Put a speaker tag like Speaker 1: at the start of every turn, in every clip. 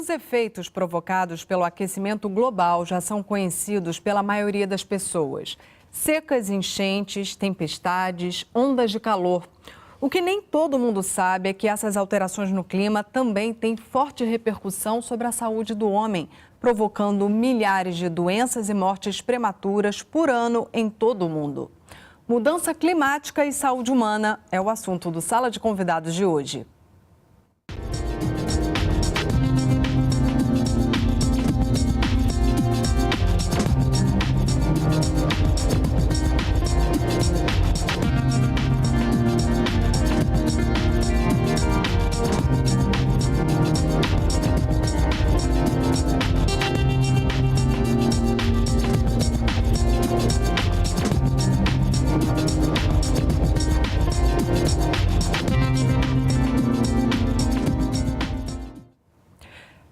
Speaker 1: Os efeitos provocados pelo aquecimento global já são conhecidos pela maioria das pessoas. Secas, enchentes, tempestades, ondas de calor. O que nem todo mundo sabe é que essas alterações no clima também têm forte repercussão sobre a saúde do homem, provocando milhares de doenças e mortes prematuras por ano em todo o mundo. Mudança climática e saúde humana é o assunto do Sala de Convidados de hoje.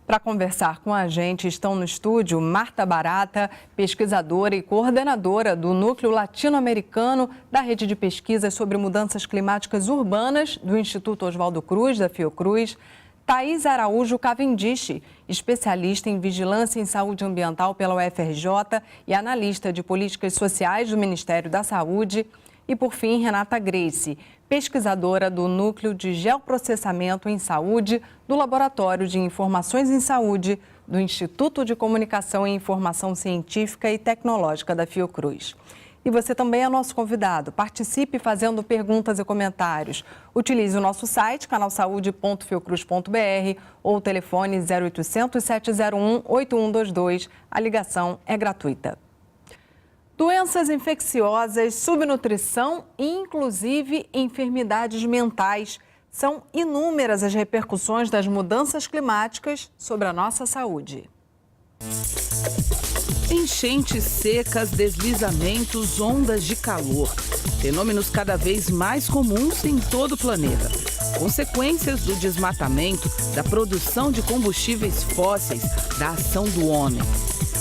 Speaker 1: Para conversar com a gente estão no estúdio Marta Barata, pesquisadora e coordenadora do Núcleo Latino-Americano da Rede de Pesquisas sobre Mudanças Climáticas Urbanas do Instituto Oswaldo Cruz, da Fiocruz, Thaís Araújo Cavendish, especialista em Vigilância em Saúde Ambiental pela UFRJ e analista de Políticas Sociais do Ministério da Saúde, e, por fim, Renata Grace, pesquisadora do Núcleo de Geoprocessamento em Saúde do Laboratório de Informações em Saúde do Instituto de Comunicação e Informação Científica e Tecnológica da Fiocruz. E você também é nosso convidado. Participe fazendo perguntas e comentários. Utilize o nosso site, canalsaude.fiocruz.br ou o telefone 0800 701 8122. A ligação é gratuita. Doenças infecciosas, subnutrição e, inclusive, enfermidades mentais. São inúmeras as repercussões das mudanças climáticas sobre a nossa saúde.
Speaker 2: Enchentes secas, deslizamentos, ondas de calor. Fenômenos cada vez mais comuns em todo o planeta. Consequências do desmatamento, da produção de combustíveis fósseis, da ação do homem.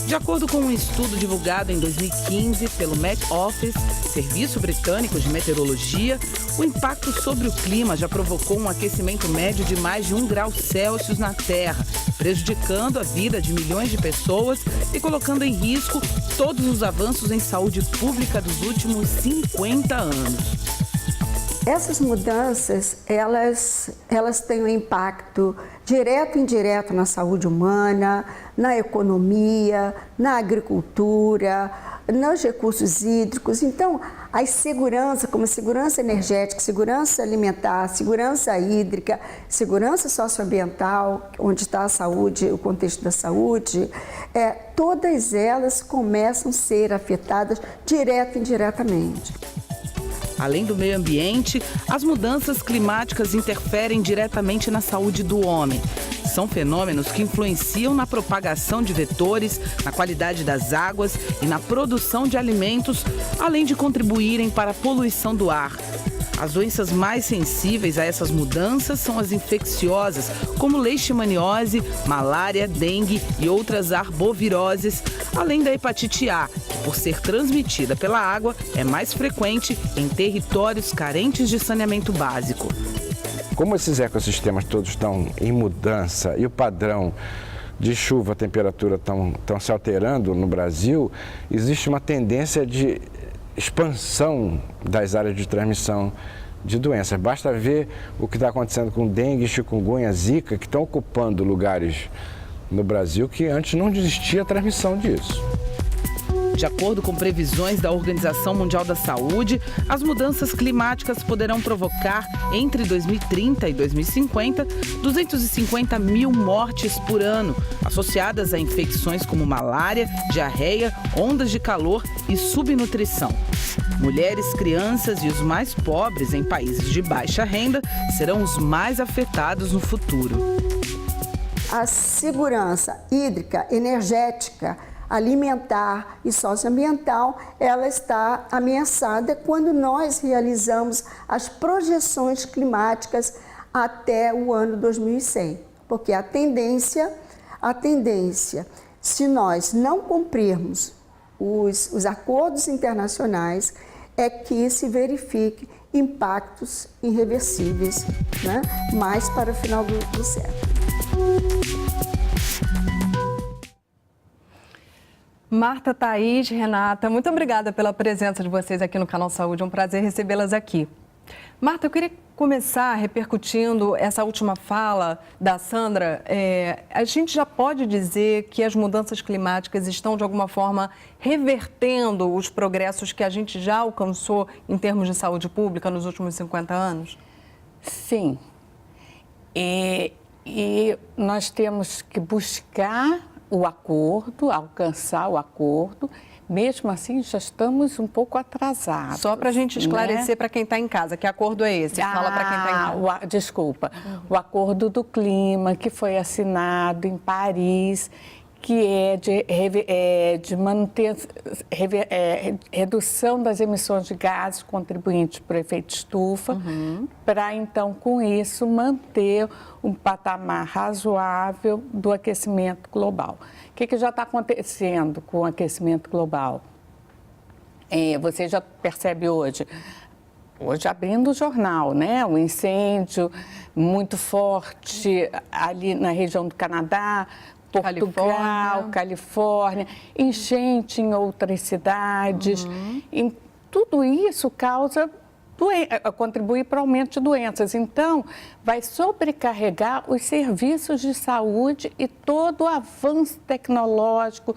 Speaker 2: De acordo com um estudo divulgado em 2015 pelo Met Office, Serviço Britânico de Meteorologia, o impacto sobre o clima já provocou um aquecimento médio de mais de 1 grau Celsius na Terra, prejudicando a vida de milhões de pessoas e colocando em risco todos os avanços em saúde pública dos últimos 50 anos.
Speaker 3: Essas mudanças, elas têm um impacto direto e indireto na saúde humana, na economia, na agricultura, nos recursos hídricos. Então, a segurança, como segurança energética, segurança alimentar, segurança hídrica, segurança socioambiental, onde está a saúde, o contexto da saúde, todas elas começam a ser afetadas direto e indiretamente.
Speaker 2: Além do meio ambiente, as mudanças climáticas interferem diretamente na saúde do homem. São fenômenos que influenciam na propagação de vetores, na qualidade das águas e na produção de alimentos, além de contribuírem para a poluição do ar. As doenças mais sensíveis a essas mudanças são as infecciosas, como leishmaniose, malária, dengue e outras arboviroses, além da hepatite A, que, por ser transmitida pela água, é mais frequente em territórios carentes de saneamento básico.
Speaker 4: Como esses ecossistemas todos estão em mudança e o padrão de chuva, temperatura estão se alterando no Brasil, existe uma tendência de expansão das áreas de transmissão de doenças. Basta ver o que está acontecendo com dengue, chikungunya, zika, que estão ocupando lugares no Brasil que antes não existia a transmissão disso.
Speaker 2: De acordo com previsões da Organização Mundial da Saúde, as mudanças climáticas poderão provocar, entre 2030 e 2050, 250 mil mortes por ano, associadas a infecções como malária, diarreia, ondas de calor e subnutrição. Mulheres, crianças e os mais pobres em países de baixa renda serão os mais afetados no futuro.
Speaker 3: A segurança hídrica, energética, alimentar e socioambiental, ela está ameaçada quando nós realizamos as projeções climáticas até o ano 2100, porque a tendência, se nós não cumprirmos os acordos internacionais, é que se verifique impactos irreversíveis, né? Mais para o final do século.
Speaker 1: Marta, Thaís, Renata, muito obrigada pela presença de vocês aqui no Canal Saúde. É um prazer recebê-las aqui. Marta, eu queria começar repercutindo essa última fala da Sandra. A gente já pode dizer que as mudanças climáticas estão, de alguma forma, revertendo os progressos que a gente já alcançou em termos de saúde pública nos últimos 50 anos?
Speaker 5: Sim. E nós temos que buscar o acordo, alcançar o acordo. Mesmo assim, já estamos um pouco atrasados.
Speaker 1: Só para a gente esclarecer, né? Para quem está em casa, que acordo é esse? Fala para quem está em casa.
Speaker 5: Desculpa. O Acordo do Clima, que foi assinado em Paris, que é de redução das emissões de gases contribuintes para o efeito estufa, para, então, com isso, manter um patamar razoável do aquecimento global. O que já está acontecendo com o aquecimento global? Você já percebe hoje abrindo o jornal, né? Um incêndio muito forte ali na região do Canadá, Portugal, Califórnia, enchente em outras cidades. E tudo isso contribui para o aumento de doenças. Então, vai sobrecarregar os serviços de saúde e todo o avanço tecnológico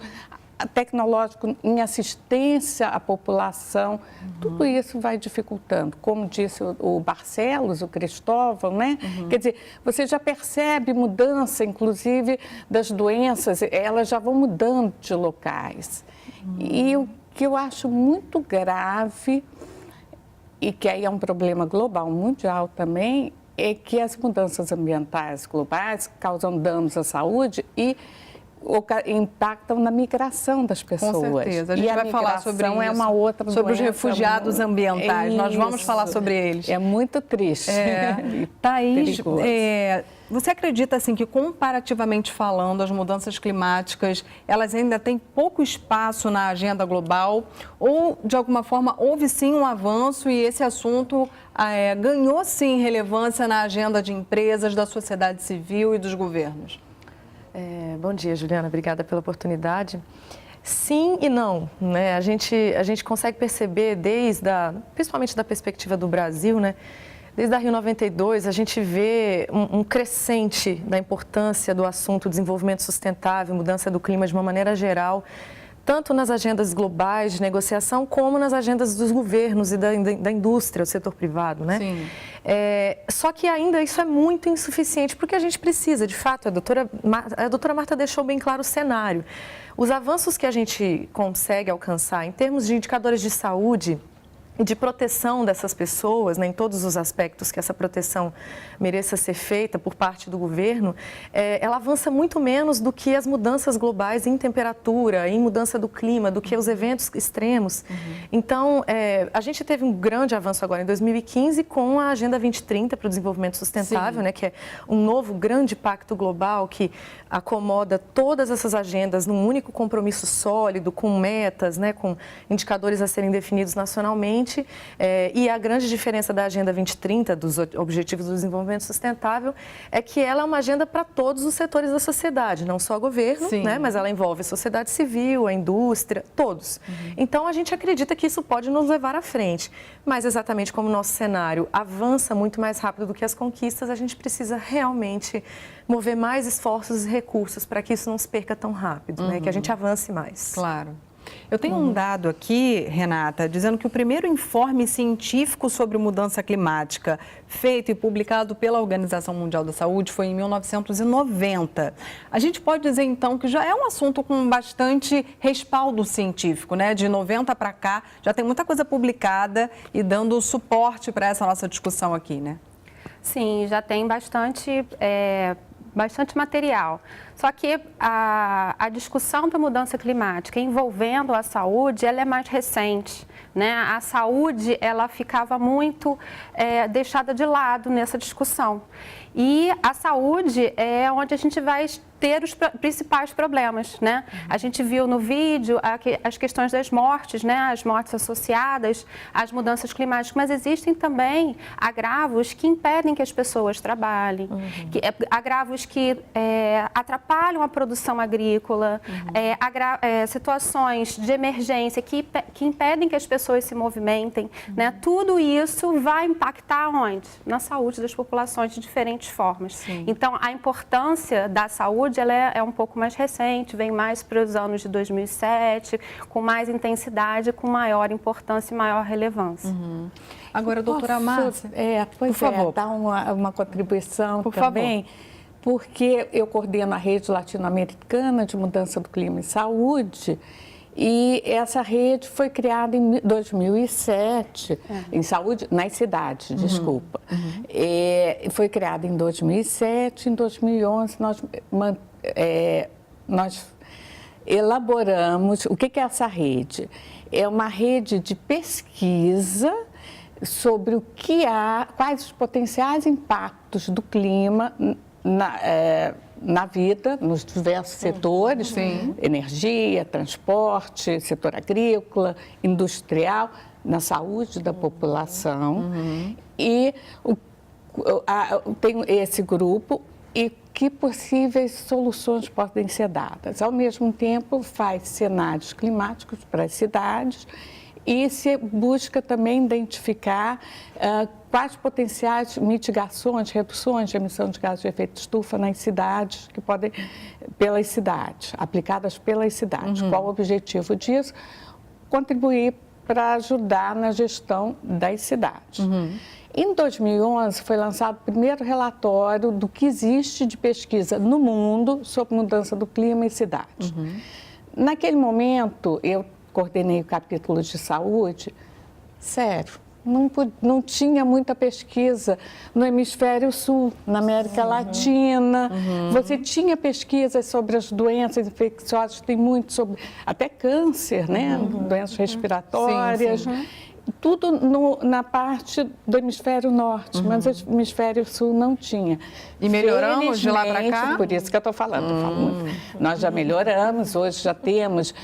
Speaker 5: em assistência à população, tudo isso vai dificultando. Como disse o Barcelos, o Cristóvão, né? Quer dizer, você já percebe mudança, inclusive, das doenças, elas já vão mudando de locais. E o que eu acho muito grave, e que aí é um problema global, mundial também, é que as mudanças ambientais globais causam danos à saúde e impactam na migração das pessoas.
Speaker 1: Com certeza. A gente vai falar sobre isso,
Speaker 5: é uma outra
Speaker 1: sobre os refugiados ambientais. Nós vamos falar sobre eles.
Speaker 5: É muito triste.
Speaker 1: Thaís, você acredita assim que, comparativamente falando, as mudanças climáticas, elas ainda têm pouco espaço na agenda global? Ou, de alguma forma, houve sim um avanço e esse assunto ganhou sim relevância na agenda de empresas, da sociedade civil e dos governos?
Speaker 6: Bom dia, Juliana. Obrigada pela oportunidade. Sim e não, né? A gente consegue perceber principalmente da perspectiva do Brasil, né? Desde a Rio 92, a gente vê um crescente da importância do assunto desenvolvimento sustentável, mudança do clima de uma maneira geral, tanto nas agendas globais de negociação, como nas agendas dos governos e da indústria, o setor privado, né?
Speaker 1: Sim.
Speaker 6: Só que ainda isso é muito insuficiente, porque a gente precisa, de fato, a doutora Marta deixou bem claro o cenário. Os avanços que a gente consegue alcançar em termos de indicadores de saúde, de proteção dessas pessoas, né, em todos os aspectos que essa proteção mereça ser feita por parte do governo, ela avança muito menos do que as mudanças globais em temperatura, em mudança do clima, do que os eventos extremos. Então, a gente teve um grande avanço agora em 2015 com a Agenda 2030 para o Desenvolvimento Sustentável, né, que é um novo grande pacto global que acomoda todas essas agendas num único compromisso sólido, com metas, né, com indicadores a serem definidos nacionalmente. E a grande diferença da Agenda 2030, dos Objetivos do Desenvolvimento Sustentável, é que ela é uma agenda para todos os setores da sociedade, não só o governo, né, mas ela envolve a sociedade civil, a indústria, todos. Então, a gente acredita que isso pode nos levar à frente. Mas, exatamente como o nosso cenário avança muito mais rápido do que as conquistas, a gente precisa realmente mover mais esforços e recursos para que isso não se perca tão rápido, né, que a gente avance mais.
Speaker 1: Claro. Eu tenho um dado aqui, Renata, dizendo que o primeiro informe científico sobre mudança climática feito e publicado pela Organização Mundial da Saúde foi em 1990. A gente pode dizer, então, que já é um assunto com bastante respaldo científico, né? De 90 para cá, já tem muita coisa publicada e dando suporte para essa nossa discussão aqui, né?
Speaker 7: Sim, já tem bastante material. Só que a discussão da mudança climática envolvendo a saúde, ela é mais recente, né? A saúde, ela ficava muito deixada de lado nessa discussão. E a saúde é onde a gente vai ter os principais problemas, né? A gente viu no vídeo as questões das mortes, né? As mortes associadas às mudanças climáticas, mas existem também agravos que impedem que as pessoas trabalhem, agravos que atrapalham atrapalham a produção agrícola, situações de emergência que impedem que as pessoas se movimentem, né? Tudo isso vai impactar onde? Na saúde das populações de diferentes formas.
Speaker 1: Sim.
Speaker 7: Então, a importância da saúde ela é um pouco mais recente, vem mais para os anos de 2007, com mais intensidade, com maior importância e maior relevância.
Speaker 1: Agora, doutora Márcia,
Speaker 5: por favor, dar uma contribuição também, porque eu coordeno a Rede Latino-Americana de Mudança do Clima e Saúde, e essa rede foi criada em 2007, em saúde, nas cidades, desculpa. Foi criada em 2007, em 2011 nós elaboramos, o que é essa rede? É uma rede de pesquisa sobre quais os potenciais impactos do clima na vida, nos diversos setores, energia, transporte, setor agrícola, industrial, na saúde da população. E tem esse grupo e que possíveis soluções podem ser dadas. Ao mesmo tempo, faz cenários climáticos para as cidades e se busca também identificar quais potenciais mitigações, reduções de emissão de gases de efeito estufa nas cidades, aplicadas pelas cidades. Qual o objetivo disso? Contribuir para ajudar na gestão das cidades. Em 2011, foi lançado o primeiro relatório do que existe de pesquisa no mundo sobre mudança do clima e cidades. Naquele momento, eu coordenei o capítulo de saúde, sério, não tinha muita pesquisa no hemisfério sul, na América Latina. Você tinha pesquisas sobre as doenças infecciosas, tem muito sobre até câncer, né? Doenças respiratórias. Tudo na parte do hemisfério norte, mas o hemisfério sul não tinha.
Speaker 1: E melhoramos de lá para cá?
Speaker 5: Por isso que eu estou falando. Nós já melhoramos, hoje já temos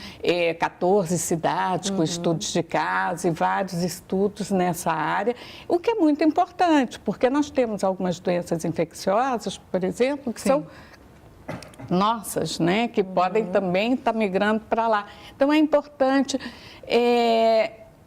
Speaker 5: 14 cidades com estudos de caso e vários estudos nessa área, o que é muito importante, porque nós temos algumas doenças infecciosas, por exemplo, que são nossas, né, que podem também estar migrando para lá. Então, é importante...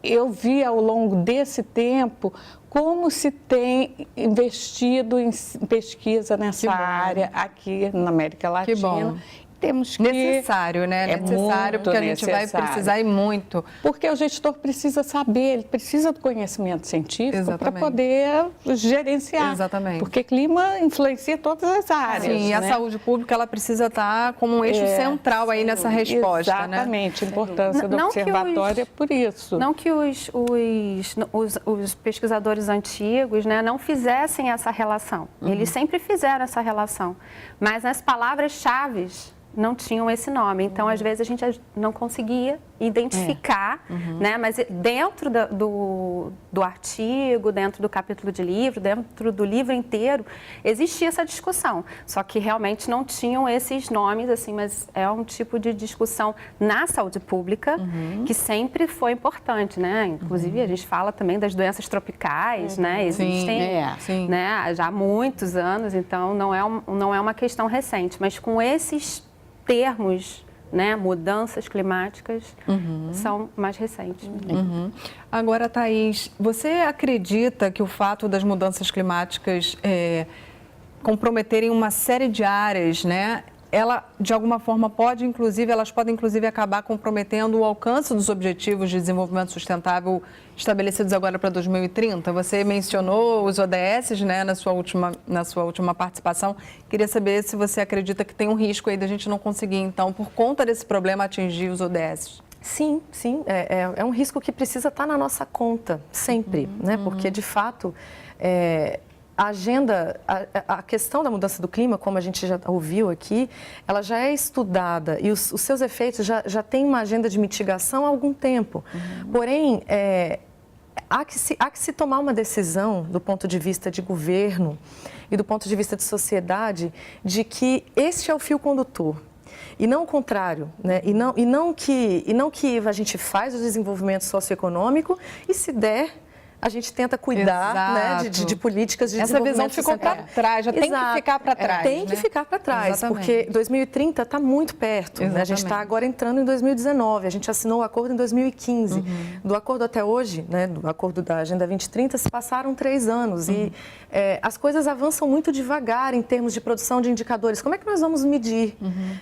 Speaker 5: Eu vi ao longo desse tempo como se tem investido em pesquisa nessa área aqui na América Latina.
Speaker 1: Que bom.
Speaker 5: Temos que...
Speaker 1: Necessário, né?
Speaker 5: É
Speaker 1: necessário, porque a gente vai precisar e muito.
Speaker 5: Porque o gestor precisa saber, ele precisa do conhecimento científico para poder gerenciar.
Speaker 1: Exatamente.
Speaker 5: Porque clima influencia todas as áreas.
Speaker 1: Sim, e a
Speaker 5: né?
Speaker 1: saúde pública ela precisa estar como um eixo central aí nessa resposta,
Speaker 5: exatamente, né? A importância do observatório é por isso.
Speaker 7: Não que os pesquisadores antigos, né, não fizessem essa relação. Eles sempre fizeram essa relação. Mas as palavras-chave não tinham esse nome. Então, às vezes, a gente não conseguia identificar, né? Mas dentro do artigo, dentro do capítulo de livro, dentro do livro inteiro, existia essa discussão. Só que realmente não tinham esses nomes, assim, mas é um tipo de discussão na saúde pública que sempre foi importante, né? Inclusive, a gente fala também das doenças tropicais, né? Existem né? Já há muitos anos, então não é uma questão recente, mas com esses termos, né, mudanças climáticas, são mais recentes.
Speaker 1: Agora, Thaís, você acredita que o fato das mudanças climáticas comprometerem uma série de áreas, né, ela, de alguma forma, elas podem, inclusive, acabar comprometendo o alcance dos Objetivos de Desenvolvimento Sustentável estabelecidos agora para 2030? Você mencionou os ODS, né, na sua última participação. Queria saber se você acredita que tem um risco aí da gente não conseguir, então, por conta desse problema, atingir os ODS.
Speaker 6: Sim. É um risco que precisa estar na nossa conta, sempre, né? Porque, de fato, a agenda, a questão da mudança do clima, como a gente já ouviu aqui, ela já é estudada e os seus efeitos já têm uma agenda de mitigação há algum tempo. Porém, há que se tomar uma decisão do ponto de vista de governo e do ponto de vista de sociedade de que este é o fio condutor. E não o contrário, né? E não que a gente faz o desenvolvimento socioeconômico e, se der, a gente tenta cuidar, né, de políticas de desenvolvimento
Speaker 1: visão ficou para trás, já tem que ficar para trás.
Speaker 6: Tem que ficar para trás, porque 2030 está muito perto. Né? A gente está agora entrando em 2019, a gente assinou o acordo em 2015. Do acordo até hoje, né, do acordo da Agenda 2030, se passaram 3 anos e as coisas avançam muito devagar em termos de produção de indicadores. Como é que nós vamos medir,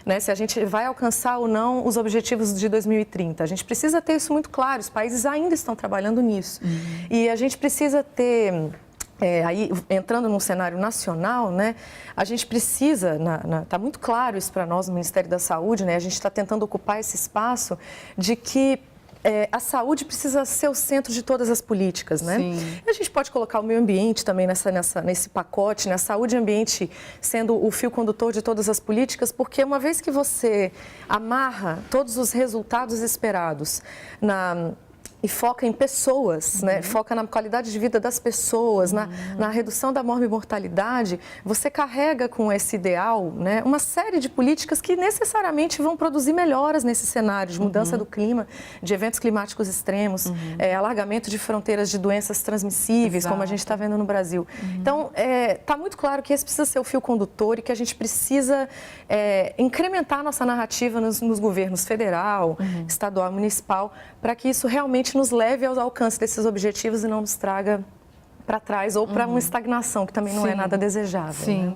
Speaker 6: né, se a gente vai alcançar ou não os objetivos de 2030? A gente precisa ter isso muito claro, os países ainda estão trabalhando nisso. E a gente precisa ter, aí entrando num cenário nacional, né, a gente precisa, está muito claro isso para nós no Ministério da Saúde, né, a gente está tentando ocupar esse espaço de que a saúde precisa ser o centro de todas as políticas, né? E a gente pode colocar o meio ambiente também nesse pacote, né? A saúde e ambiente sendo o fio condutor de todas as políticas, porque uma vez que você amarra todos os resultados esperados e foca em pessoas, né? Foca na qualidade de vida das pessoas, na redução da morbimortalidade, você carrega com esse ideal, né, uma série de políticas que necessariamente vão produzir melhoras nesse cenário de mudança do clima, de eventos climáticos extremos, alargamento de fronteiras de doenças transmissíveis, como a gente está vendo no Brasil. Então, está muito claro que esse precisa ser o fio condutor e que a gente precisa incrementar a nossa narrativa nos governos federal, estadual, municipal, para que isso realmente nos leve ao alcance desses objetivos e não nos traga para trás ou para uma estagnação, que também não é nada desejável. Né?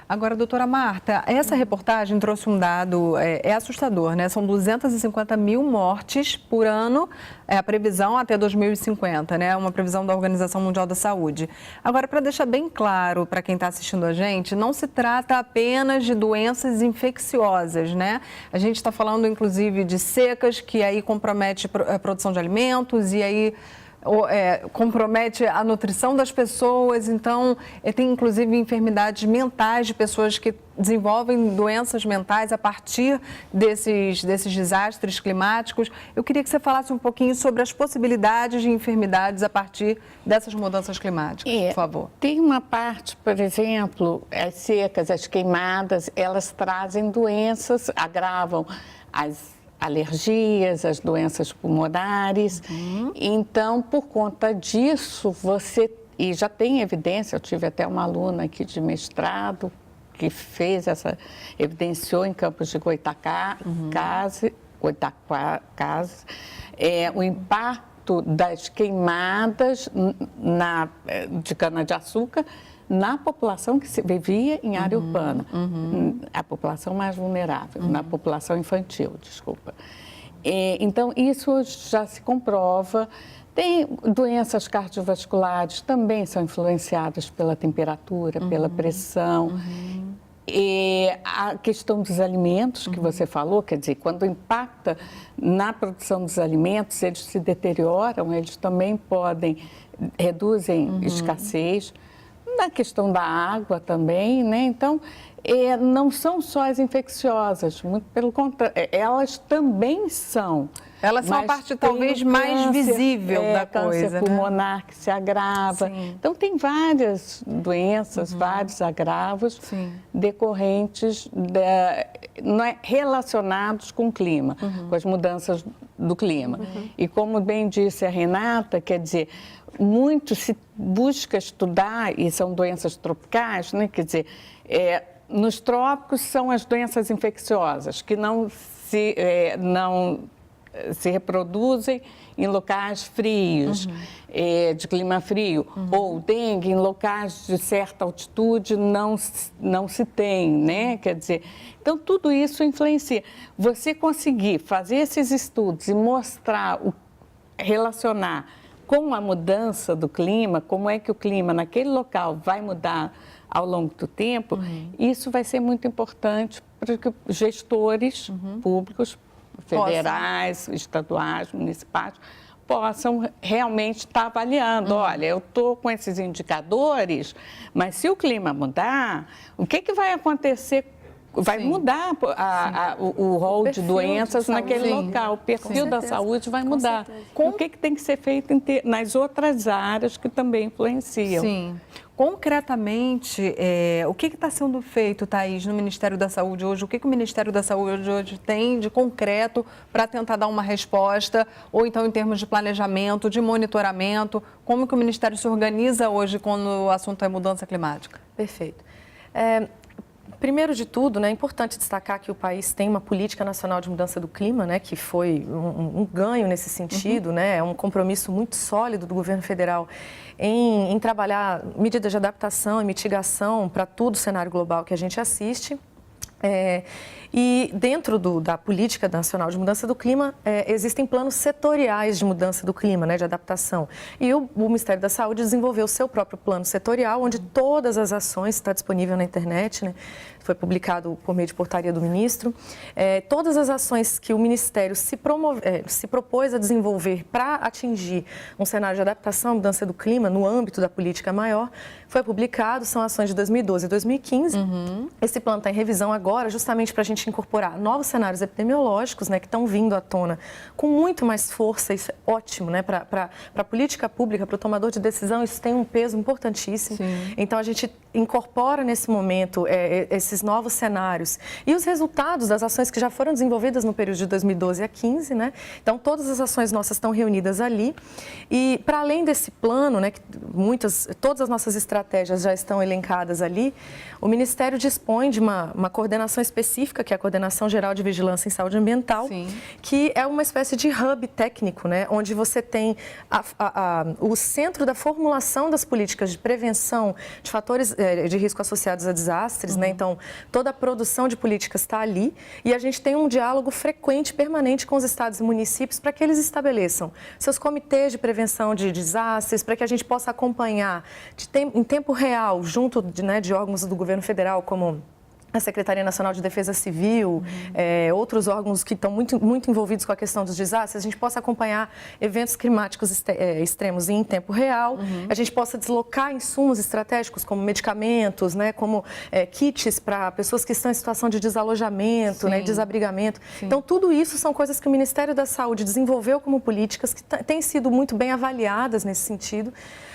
Speaker 1: Agora, doutora Marta, essa reportagem trouxe um dado, assustador, né? São 250 mil mortes por ano, a previsão até 2050, né? Uma previsão da Organização Mundial da Saúde. Agora, para deixar bem claro para quem está assistindo a gente, não se trata apenas de doenças infecciosas, né? A gente está falando, inclusive, de secas, que aí compromete a produção de alimentos e aí compromete a nutrição das pessoas, então tem inclusive enfermidades mentais de pessoas que desenvolvem doenças mentais a partir desses desastres climáticos. Eu queria que você falasse um pouquinho sobre as possibilidades de enfermidades a partir dessas mudanças climáticas, por favor.
Speaker 5: Tem uma parte, por exemplo, as secas, as queimadas, elas trazem doenças, agravam as alergias, as doenças pulmonares. Então, por conta disso, e já tem evidência, eu tive até uma aluna aqui de mestrado que evidenciou em Campos de Goitacazes, o impacto das queimadas de cana-de-açúcar na população que vivia em área urbana, a população mais vulnerável, na população infantil, desculpa. Então, isso já se comprova. Tem doenças cardiovasculares, também são influenciadas pela temperatura, pela pressão. E a questão dos alimentos que você falou, quer dizer, quando impacta na produção dos alimentos, eles se deterioram, eles também reduzem escassez. Na questão da água também, né? Então, não são só as infecciosas, muito pelo contrário, elas também são.
Speaker 1: Elas são a parte talvez mais visível da coisa,
Speaker 5: câncer pulmonar que se agrava. Então, tem várias doenças, vários agravos decorrentes, relacionados com o clima, com as mudanças do clima. E como bem disse a Renata, quer dizer, muito se busca estudar, e são doenças tropicais, né? Quer dizer, nos trópicos são as doenças infecciosas, que não se reproduzem em locais frios, de clima frio, ou dengue em locais de certa altitude não se tem, né? Quer dizer, então tudo isso influencia. Você conseguir fazer esses estudos e relacionar com a mudança do clima, como é que o clima naquele local vai mudar ao longo do tempo, isso vai ser muito importante para que os gestores públicos, federais, estaduais, municipais, possam realmente estar avaliando. Olha, eu estou com esses indicadores, mas se o clima mudar, o que vai acontecer? Vai mudar o rol de doenças naquele local, o perfil da saúde vai mudar. O que tem que ser feito nas outras áreas que também influenciam?
Speaker 1: Concretamente, o que está sendo feito, Thaís, no Ministério da Saúde hoje? O que o Ministério da Saúde hoje tem de concreto para tentar dar uma resposta? Ou então em termos de planejamento, de monitoramento? Como que o Ministério se organiza hoje quando o assunto é mudança climática?
Speaker 6: Perfeito. Primeiro de tudo, né, é importante destacar que o país tem uma política nacional de mudança do clima, né, que foi um ganho nesse sentido, né, é um compromisso muito sólido do governo federal em trabalhar medidas de adaptação e mitigação para todo o cenário global que a gente assiste. E dentro da Política Nacional de Mudança do Clima, existem planos setoriais de mudança do clima, né, de adaptação. E o Ministério da Saúde desenvolveu o seu próprio plano setorial, onde todas as ações, está disponível na internet, né, foi publicado por meio de portaria do ministro, todas as ações que o Ministério se propôs a desenvolver para atingir um cenário de adaptação à mudança do clima no âmbito da política maior, foi publicado, são ações de 2012 e 2015. Esse plano está em revisão agora, justamente para a gente incorporar novos cenários epidemiológicos, né, que estão vindo à tona com muito mais força. Isso é ótimo, né, para a política pública, para o tomador de decisão, isso tem um peso importantíssimo. Sim. Então, a gente incorpora nesse momento esses novos cenários e os resultados das ações que já foram desenvolvidas no período de 2012 a 2015, né? Então, todas as ações nossas estão reunidas ali e, para além desse plano, né, que todas as nossas estratégias já estão elencadas ali, o Ministério dispõe de uma coordenação específica, que é a Coordenação Geral de Vigilância em Saúde Ambiental, Sim. que é uma espécie de hub técnico, né, onde você tem o centro da formulação das políticas de prevenção de fatores de risco associados a desastres, né? Então, toda a produção de políticas está ali e a gente tem um diálogo frequente, permanente com os estados e municípios para que eles estabeleçam seus comitês de prevenção de desastres, para que a gente possa acompanhar em tempo real, junto de órgãos do governo federal, como a Secretaria Nacional de Defesa Civil, outros órgãos que estão muito envolvidos com a questão dos desastres, a gente possa acompanhar eventos climáticos extremos em tempo real, a gente possa deslocar insumos estratégicos como medicamentos, né, como kits para pessoas que estão em situação de desalojamento, né, desabrigamento. Sim. Então, tudo isso são coisas que o Ministério da Saúde desenvolveu como políticas que têm sido muito bem avaliadas nesse sentido,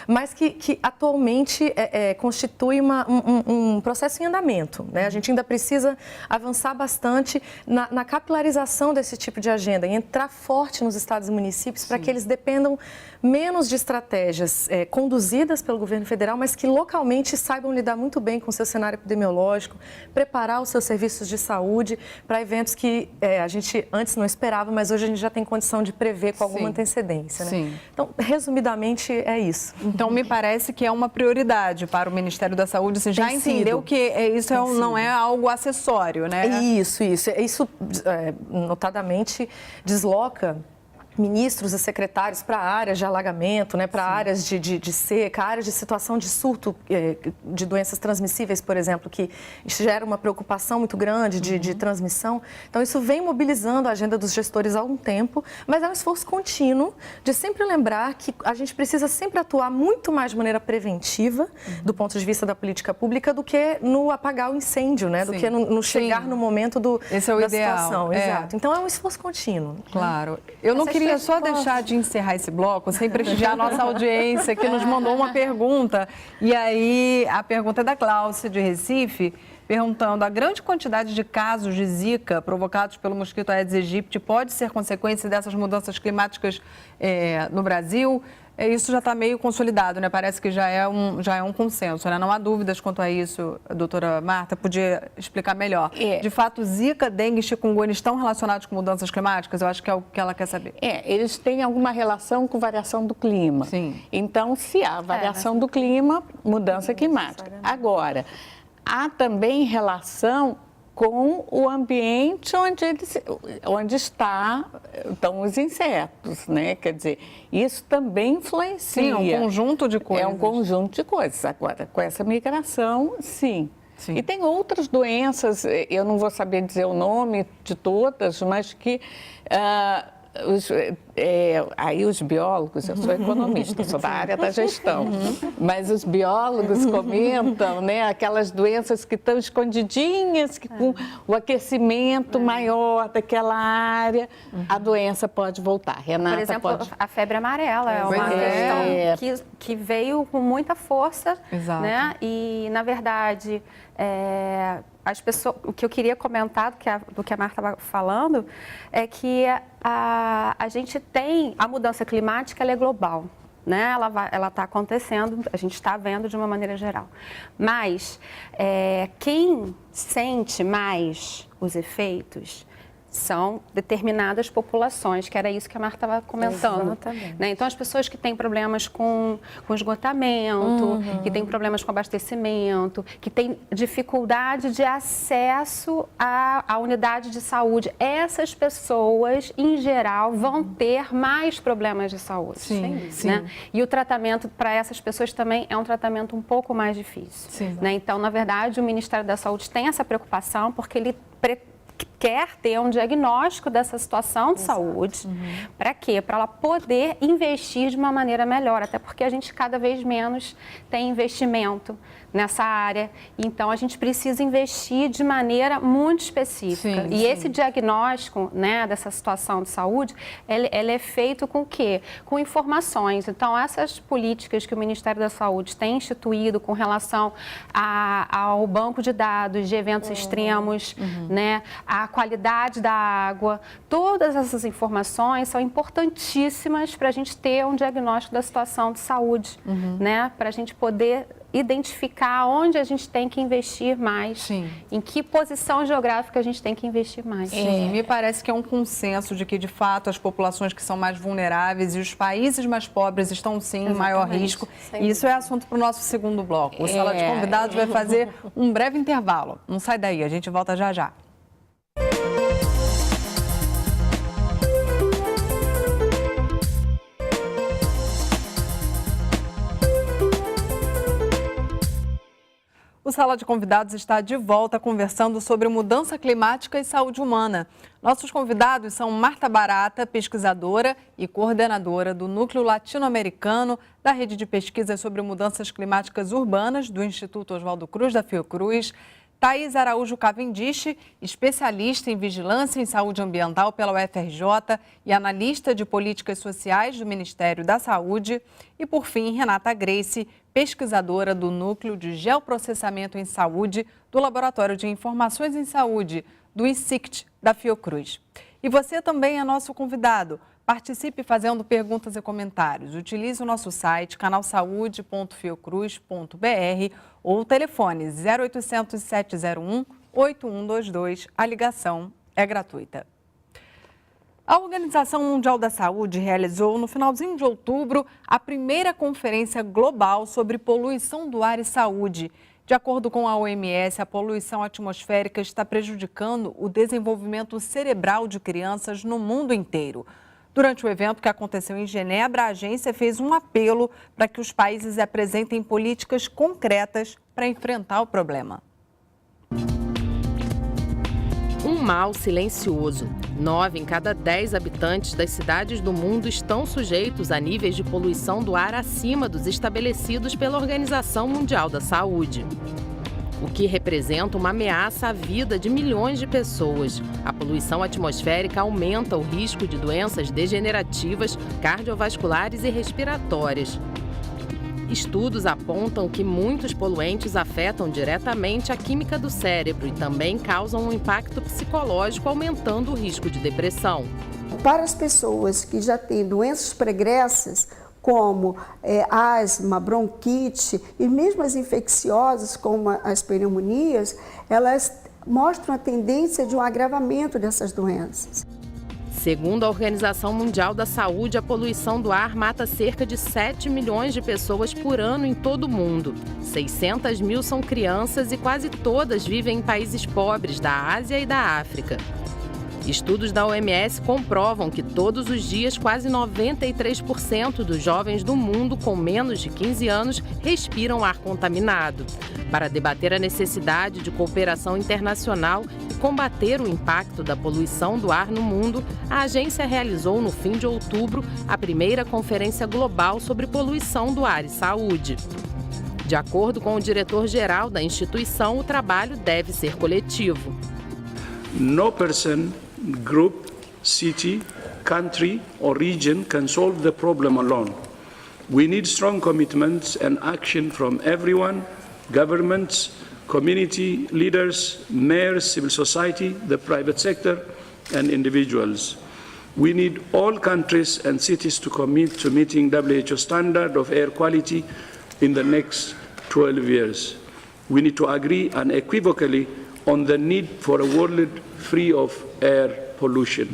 Speaker 6: mas que atualmente constitui um processo em andamento, né? A gente ainda precisa avançar bastante na capilarização desse tipo de agenda e entrar forte nos estados e municípios para que eles dependam menos de estratégias conduzidas pelo governo federal, mas que localmente saibam lidar muito bem com o seu cenário epidemiológico, preparar os seus serviços de saúde para eventos que a gente antes não esperava, mas hoje a gente já tem condição de prever com alguma antecedência, né? Sim. Então, resumidamente, é isso.
Speaker 1: Então, me parece que é uma prioridade para o Ministério da Saúde. Você já entendeu que isso não é algo acessório, né?
Speaker 6: Isso. Isso, notadamente, desloca ministros e secretários para áreas de alagamento, né, para áreas de seca, áreas de situação de surto de doenças transmissíveis, por exemplo, que gera uma preocupação muito grande de transmissão. Então, isso vem mobilizando a agenda dos gestores há algum tempo, mas é um esforço contínuo de sempre lembrar que a gente precisa sempre atuar muito mais de maneira preventiva, do ponto de vista da política pública, do que no apagar o incêndio, né, do que no chegar no momento
Speaker 1: Esse é o
Speaker 6: da
Speaker 1: ideal.
Speaker 6: Situação. Exato. Então, é um esforço contínuo.
Speaker 1: Claro. Eu não queria só deixar de encerrar esse bloco sem prestigiar a nossa audiência, que nos mandou uma pergunta. E aí, a pergunta é da Glaucia, de Recife, perguntando: a grande quantidade de casos de Zika provocados pelo mosquito Aedes aegypti pode ser consequência dessas mudanças climáticas no Brasil? Isso já está meio consolidado, né? Parece que já é um consenso, né? Não há dúvidas quanto a isso. A doutora Marta podia explicar melhor. De fato, Zika, dengue e chikungunya estão relacionados com mudanças climáticas? Eu acho que é o que ela quer saber.
Speaker 5: Eles têm alguma relação com variação do clima.
Speaker 1: Sim.
Speaker 5: Então, se há variação do clima, mudança climática. Agora, há também relação com o ambiente onde estão os insetos, né? Quer dizer, isso também influencia.
Speaker 1: Sim, é um conjunto de coisas.
Speaker 5: É um conjunto de coisas. Agora, com essa migração, sim. E tem outras doenças, eu não vou saber dizer o nome de todas, mas que Aí os biólogos, eu sou economista, sou da área da gestão, mas os biólogos comentam, né, aquelas doenças que estão escondidinhas, que com o aquecimento maior daquela área, a doença pode voltar. Renata,
Speaker 7: por exemplo, a febre amarela é uma questão que veio com muita força, né? E, na verdade, as pessoas, o que eu queria comentar do que a Marta estava falando é que a gente tem a mudança climática, ela é global, né? Ela está acontecendo, a gente está vendo de uma maneira geral. Mas quem sente mais os efeitos são determinadas populações, que era isso que a Marta estava comentando. Né? Então, as pessoas que têm problemas com esgotamento, que têm problemas com abastecimento, que têm dificuldade de acesso à unidade de saúde, essas pessoas, em geral, vão ter mais problemas de saúde.
Speaker 1: Sim.
Speaker 7: Né? E o tratamento para essas pessoas também é um tratamento um pouco mais difícil. Né? Então, na verdade, o Ministério da Saúde tem essa preocupação porque ele quer ter um diagnóstico dessa situação de saúde. Para quê? Para ela poder investir de uma maneira melhor, até porque a gente cada vez menos tem investimento nessa área, então a gente precisa investir de maneira muito específica. Esse diagnóstico, né, dessa situação de saúde, ele é feito com o quê? Com informações. Então, essas políticas que o Ministério da Saúde tem instituído com relação ao banco de dados de eventos extremos, né, a qualidade da água, todas essas informações são importantíssimas para a gente ter um diagnóstico da situação de saúde, né, para a gente poder identificar onde a gente tem que investir mais, em que posição geográfica a gente tem que investir mais.
Speaker 1: Me parece que é um consenso de que, de fato, as populações que são mais vulneráveis e os países mais pobres estão, sim, em maior risco. E isso é assunto para o nosso segundo bloco. O Sala de Convidados vai fazer um breve intervalo. Não sai daí, a gente volta já já. O Sala de Convidados está de volta conversando sobre mudança climática e saúde humana. Nossos convidados são Marta Barata, pesquisadora e coordenadora do Núcleo Latino-Americano da Rede de Pesquisas sobre Mudanças Climáticas Urbanas do Instituto Oswaldo Cruz da Fiocruz, Thaís Araújo Cavendish, especialista em vigilância em saúde ambiental pela UFRJ e analista de políticas sociais do Ministério da Saúde. E, por fim, Renata Grace, pesquisadora do Núcleo de Geoprocessamento em Saúde do Laboratório de Informações em Saúde, do INSICT, da Fiocruz. E você também é nosso convidado. Participe fazendo perguntas e comentários. Utilize o nosso site, canalsaude.fiocruz.br ou o telefone 0800 701 8122. A ligação é gratuita. A Organização Mundial da Saúde realizou, no finalzinho de outubro, a primeira conferência global sobre poluição do ar e saúde. De acordo com a OMS, a poluição atmosférica está prejudicando o desenvolvimento cerebral de crianças no mundo inteiro. Durante o evento que aconteceu em Genebra, a agência fez um apelo para que os países apresentem políticas concretas para enfrentar o problema.
Speaker 8: Um mal silencioso. 9 em cada 10 habitantes das cidades do mundo estão sujeitos a níveis de poluição do ar acima dos estabelecidos pela Organização Mundial da Saúde, o que representa uma ameaça à vida de milhões de pessoas. A poluição atmosférica aumenta o risco de doenças degenerativas, cardiovasculares e respiratórias. Estudos apontam que muitos poluentes afetam diretamente a química do cérebro e também causam um impacto psicológico, aumentando o risco de depressão.
Speaker 3: Para as pessoas que já têm doenças pregressas, como asma, bronquite e mesmo as infecciosas, como as pneumonias, elas mostram a tendência de um agravamento dessas doenças.
Speaker 8: Segundo a Organização Mundial da Saúde, a poluição do ar mata cerca de 7 milhões de pessoas por ano em todo o mundo. 600 mil são crianças e quase todas vivem em países pobres da Ásia e da África. Estudos da OMS comprovam que todos os dias quase 93% dos jovens do mundo com menos de 15 anos respiram ar contaminado. Para debater a necessidade de cooperação internacional e combater o impacto da poluição do ar no mundo, a agência realizou no fim de outubro a primeira conferência global sobre poluição do ar e saúde. De acordo com o diretor-geral da instituição, o trabalho deve ser coletivo.
Speaker 9: No person, group, city, country or region can solve the problem alone. We need strong commitments and action from everyone, governments, community leaders, mayors, civil society, the private sector and individuals. We need all countries and cities to commit to meeting WHO standard of air quality in the next 12 years. We need to agree unequivocally on the need for a world free of air pollution.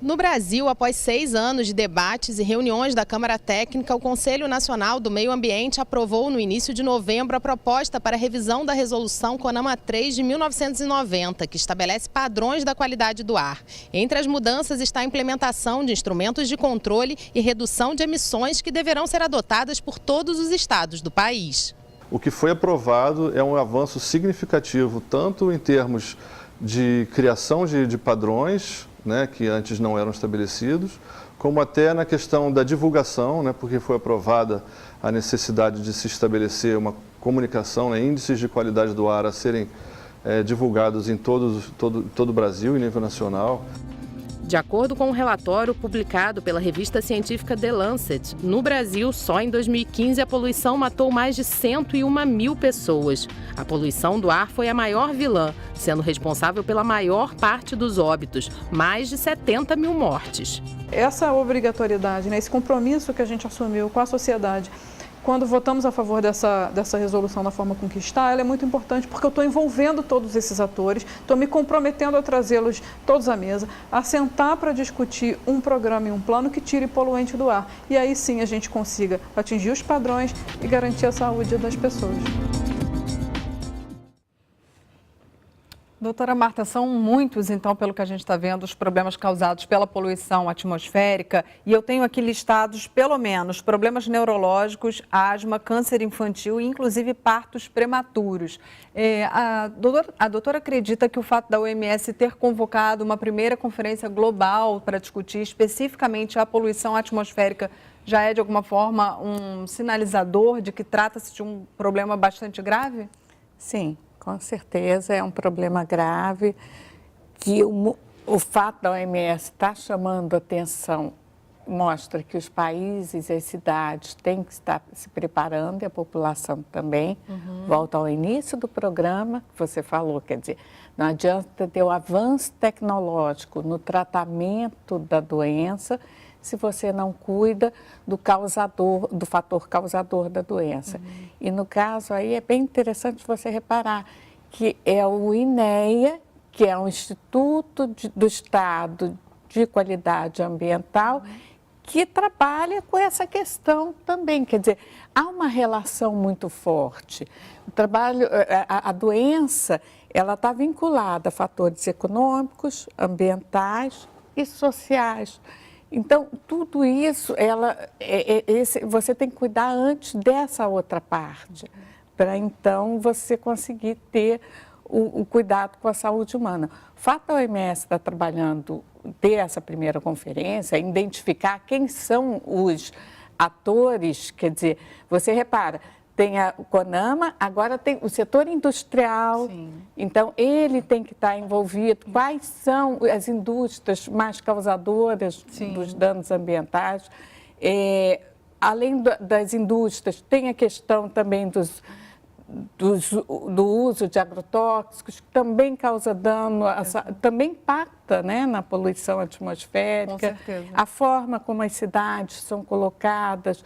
Speaker 8: No Brasil, após 6 anos de debates e reuniões da Câmara Técnica, o Conselho Nacional do Meio Ambiente aprovou no início de novembro a proposta para a revisão da Resolução CONAMA 3 de 1990, que estabelece padrões da qualidade do ar. Entre as mudanças está a implementação de instrumentos de controle e redução de emissões que deverão ser adotadas por todos os estados do país.
Speaker 10: O que foi aprovado é um avanço significativo, tanto em termos de criação de padrões, né, que antes não eram estabelecidos, como até na questão da divulgação, né, porque foi aprovada a necessidade de se estabelecer uma comunicação, né, índices de qualidade do ar a serem divulgados em todo o Brasil, em nível nacional.
Speaker 8: De acordo com um relatório publicado pela revista científica The Lancet, no Brasil, só em 2015, a poluição matou mais de 101 mil pessoas. A poluição do ar foi a maior vilã, sendo responsável pela maior parte dos óbitos, mais de 70 mil mortes.
Speaker 11: Essa obrigatoriedade, né, esse compromisso que a gente assumiu com a sociedade, quando votamos a favor dessa resolução da forma com que está, ela é muito importante porque eu estou envolvendo todos esses atores, estou me comprometendo a trazê-los todos à mesa, a sentar para discutir um programa e um plano que tire poluente do ar. E aí sim a gente consiga atingir os padrões e garantir a saúde das pessoas.
Speaker 1: Doutora Marta, são muitos, então, pelo que a gente está vendo, os problemas causados pela poluição atmosférica. E eu tenho aqui listados, pelo menos, problemas neurológicos, asma, câncer infantil e, inclusive, partos prematuros. A doutora acredita que o fato da OMS ter convocado uma primeira conferência global para discutir especificamente a poluição atmosférica já é, de alguma forma, um sinalizador de que trata-se de um problema bastante grave?
Speaker 5: Sim. Com certeza é um problema grave que o fato da OMS estar chamando atenção mostra que os países e as cidades têm que estar se preparando e a população também. Volta ao início do programa que você falou, quer dizer, não adianta ter o avanço tecnológico no tratamento da doença se você não cuida do fator causador da doença. E no caso aí é bem interessante você reparar que é o INEA, que é o Instituto do Estado de Qualidade Ambiental, que trabalha com essa questão também. Quer dizer, há uma relação muito forte. O trabalho, a doença, ela está vinculada a fatores econômicos, ambientais e sociais. Então, tudo isso, você tem que cuidar antes dessa outra parte, para então você conseguir ter o cuidado com a saúde humana. O fato da OMS estar trabalhando, ter essa primeira conferência, identificar quem são os atores, quer dizer, você repara, tem a CONAMA, agora tem o setor industrial, sim, então ele tem que estar envolvido. Quais são as indústrias mais causadoras, sim, dos danos ambientais? Além das indústrias, tem a questão também do uso de agrotóxicos, que também causa dano, também impacta, né, na poluição atmosférica. Com certeza. A forma como as cidades são colocadas,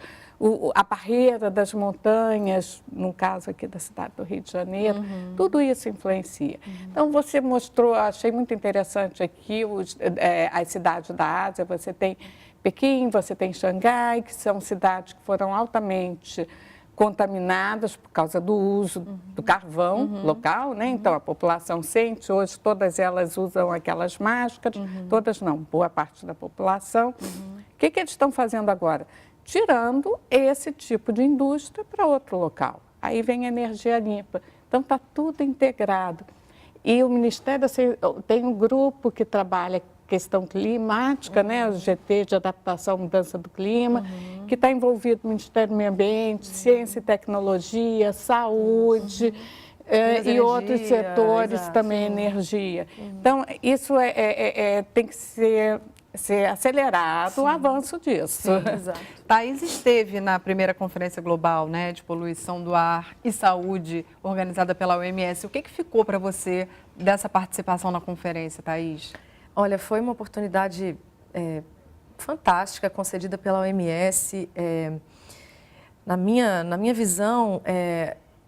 Speaker 5: a barreira das montanhas, no caso aqui da cidade do Rio de Janeiro, tudo isso influencia. Então, você mostrou, achei muito interessante aqui, as cidades da Ásia, você tem Pequim, você tem Xangai, que são cidades que foram altamente contaminadas por causa do uso do carvão local, né? Então, a população sente, hoje todas elas usam aquelas máscaras, todas não, boa parte da população. O que eles estão fazendo agora? Tirando esse tipo de indústria para outro local. Aí vem a energia limpa. Então, está tudo integrado. E o Ministério tem um grupo que trabalha questão climática, né, o GT de adaptação à mudança do clima, que está envolvido no Ministério do Meio Ambiente, Ciência e Tecnologia, Saúde, e outros setores também, energia. Então, isso tem que ser acelerado o avanço disso.
Speaker 1: Thaís esteve na primeira Conferência Global, né, de Poluição do Ar e Saúde, organizada pela OMS. O que ficou para você dessa participação na conferência, Thaís?
Speaker 6: Olha, foi uma oportunidade fantástica concedida pela OMS. Na minha visão,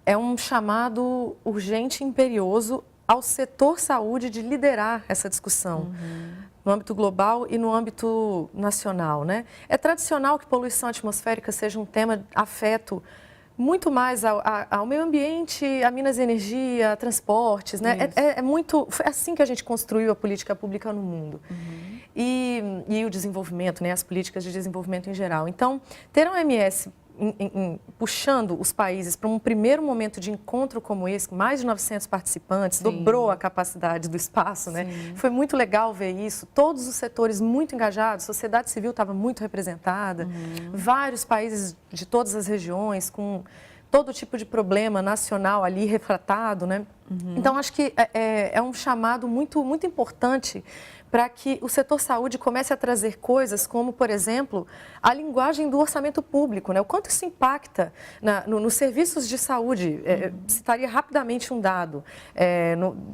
Speaker 6: é um chamado urgente e imperioso ao setor saúde de liderar essa discussão. No âmbito global e no âmbito nacional, né? É tradicional que poluição atmosférica seja um tema afeto muito mais ao meio ambiente, a minas e energia, a transportes, né? Foi assim que a gente construiu a política pública no mundo. E o desenvolvimento, né? As políticas de desenvolvimento em geral. Então, ter a OMS puxando os países para um primeiro momento de encontro como esse, mais de 900 participantes, dobrou a capacidade do espaço, né? Foi muito legal ver isso, todos os setores muito engajados, a sociedade civil estava muito representada, vários países de todas as regiões com todo tipo de problema nacional ali retratado, né? Então, acho que é um chamado muito, muito importante para que o setor saúde comece a trazer coisas como, por exemplo, a linguagem do orçamento público, né? O quanto isso impacta nos serviços de saúde. Citaria rapidamente um dado.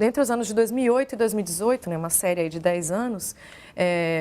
Speaker 6: Entre os anos de 2008 e 2018, né, uma série aí de 10 anos,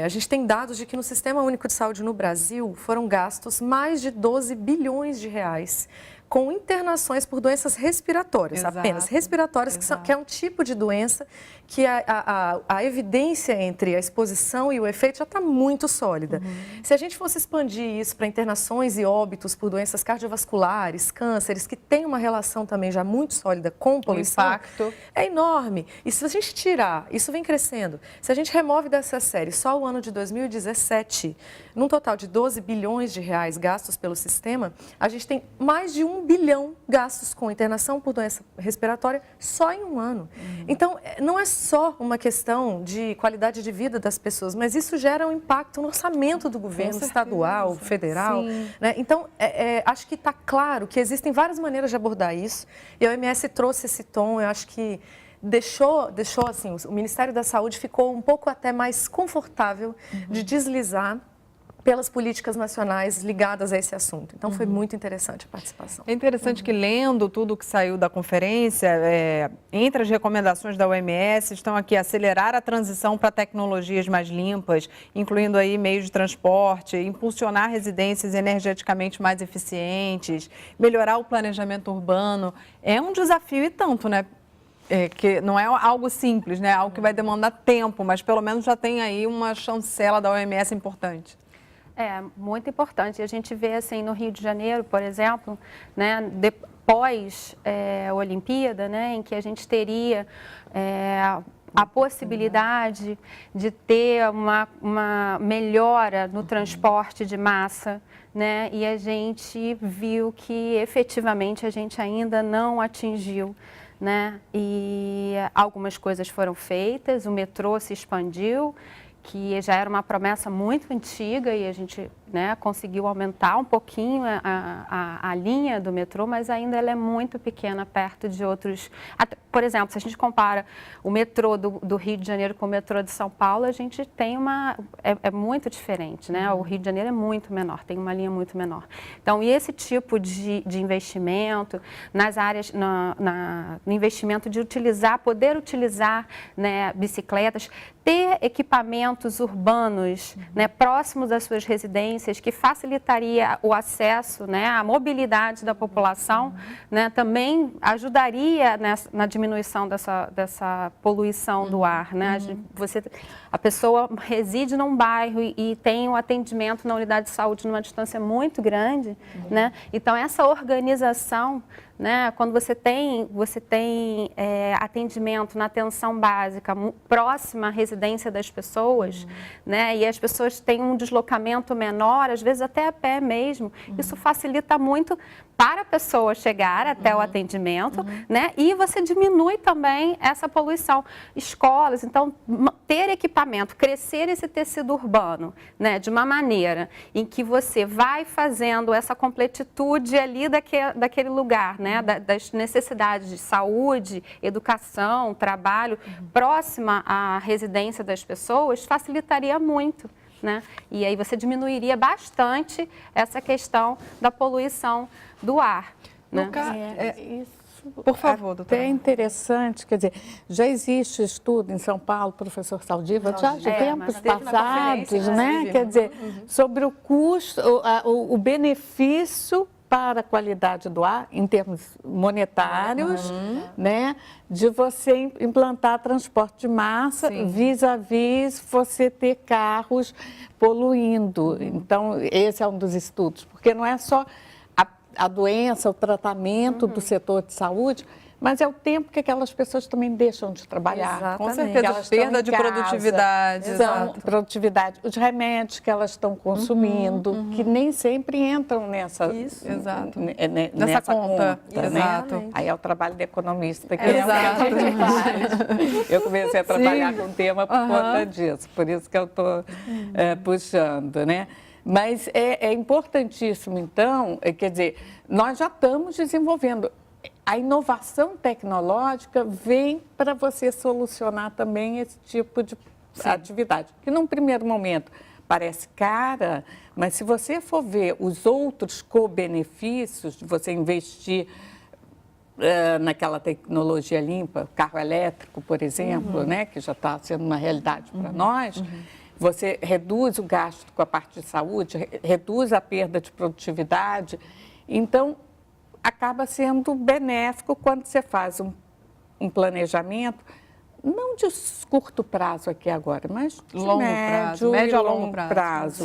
Speaker 6: a gente tem dados de que no Sistema Único de Saúde no Brasil foram gastos mais de 12 bilhões de reais com internações por doenças respiratórias, apenas respiratórias, que é um tipo de doença que a evidência entre a exposição e o efeito já está muito sólida. Se a gente fosse expandir isso para internações e óbitos por doenças cardiovasculares, cânceres, que tem uma relação também já muito sólida com poluição, o impacto é enorme. E se a gente tirar, isso vem crescendo, se a gente remove dessa série só o ano de 2017, num total de 12 bilhões de reais gastos pelo sistema, a gente tem mais de 1 bilhão gastos com internação por doença respiratória só em um ano. Então, não é só uma questão de qualidade de vida das pessoas, mas isso gera um impacto no orçamento do governo estadual, federal. Né? Então, acho que está claro que existem várias maneiras de abordar isso e a OMS trouxe esse tom, eu acho que deixou assim, o Ministério da Saúde ficou um pouco até mais confortável de deslizar pelas políticas nacionais ligadas a esse assunto. Então, foi muito interessante a participação.
Speaker 1: É interessante que, lendo tudo que saiu da conferência, entre as recomendações da OMS, estão aqui acelerar a transição para tecnologias mais limpas, incluindo aí meios de transporte, impulsionar residências energeticamente mais eficientes, melhorar o planejamento urbano. É um desafio e tanto, né? Que não é algo simples, né? Algo que vai demandar tempo, mas pelo menos já tem aí uma chancela da OMS importante.
Speaker 7: Muito importante. A gente vê assim no Rio de Janeiro, por exemplo, né, depois a Olimpíada, né, em que a gente teria a possibilidade de ter uma melhora no transporte de massa, né, e a gente viu que efetivamente a gente ainda não atingiu, né, e algumas coisas foram feitas, o metrô se expandiu, que já era uma promessa muito antiga e a gente, né, conseguiu aumentar um pouquinho a linha do metrô, mas ainda ela é muito pequena perto de outros. Por exemplo, se a gente compara o metrô do Rio de Janeiro com o metrô de São Paulo, a gente tem é muito diferente, né? O Rio de Janeiro é muito menor, tem uma linha muito menor. Então, e esse tipo de investimento nas áreas, no investimento de poder utilizar, né, bicicletas, ter equipamentos urbanos, né, próximos às suas residências, que facilitaria o acesso, né, a mobilidade da população, né, também ajudaria na diminuição dessa poluição do ar, né? A pessoa reside num bairro e tem um atendimento na unidade de saúde numa distância muito grande, né? Então essa organização, né? Quando você tem atendimento na atenção básica próxima à residência das pessoas, né? E as pessoas têm um deslocamento menor, às vezes até a pé mesmo, isso facilita muito para a pessoa chegar até o atendimento, né? E você diminui também essa poluição. Escolas, então, ter equipamento, crescer esse tecido urbano, né? De uma maneira em que você vai fazendo essa completitude ali daquele lugar, né? Das necessidades de saúde, educação, trabalho, próxima à residência das pessoas, facilitaria muito. Né? E aí você diminuiria bastante essa questão da poluição do ar. Né?
Speaker 5: Por favor, doutora. É interessante, quer dizer, já existe estudo em São Paulo, professor Saldiva, já de tempos passados, né? Quer dizer, sobre o custo, o benefício para a qualidade do ar, em termos monetários, né, de você implantar transporte de massa, vis-à-vis você ter carros poluindo. Então, esse é um dos estudos, porque não é só a doença, o tratamento do setor de saúde, mas é o tempo que aquelas pessoas também deixam de trabalhar.
Speaker 1: Exatamente. Com certeza, perda de produtividade.
Speaker 5: Produtividade. Os remédios que elas estão consumindo, que nem sempre entram nessa conta.
Speaker 1: Exato.
Speaker 5: Né? Aí é o trabalho do economista. Que eu comecei a trabalhar com o tema por conta disso, por isso que eu estou puxando, né? Mas é importantíssimo, então, quer dizer, nós já estamos desenvolvendo. A inovação tecnológica vem para você solucionar também esse tipo de atividade, que num primeiro momento parece cara, mas se você for ver os outros co-benefícios de você investir naquela tecnologia limpa, carro elétrico, por exemplo, né, que já está sendo uma realidade para nós, você reduz o gasto com a parte de saúde, reduz a perda de produtividade, então acaba sendo benéfico quando você faz um planejamento, não de curto prazo aqui agora, mas de médio a longo prazo.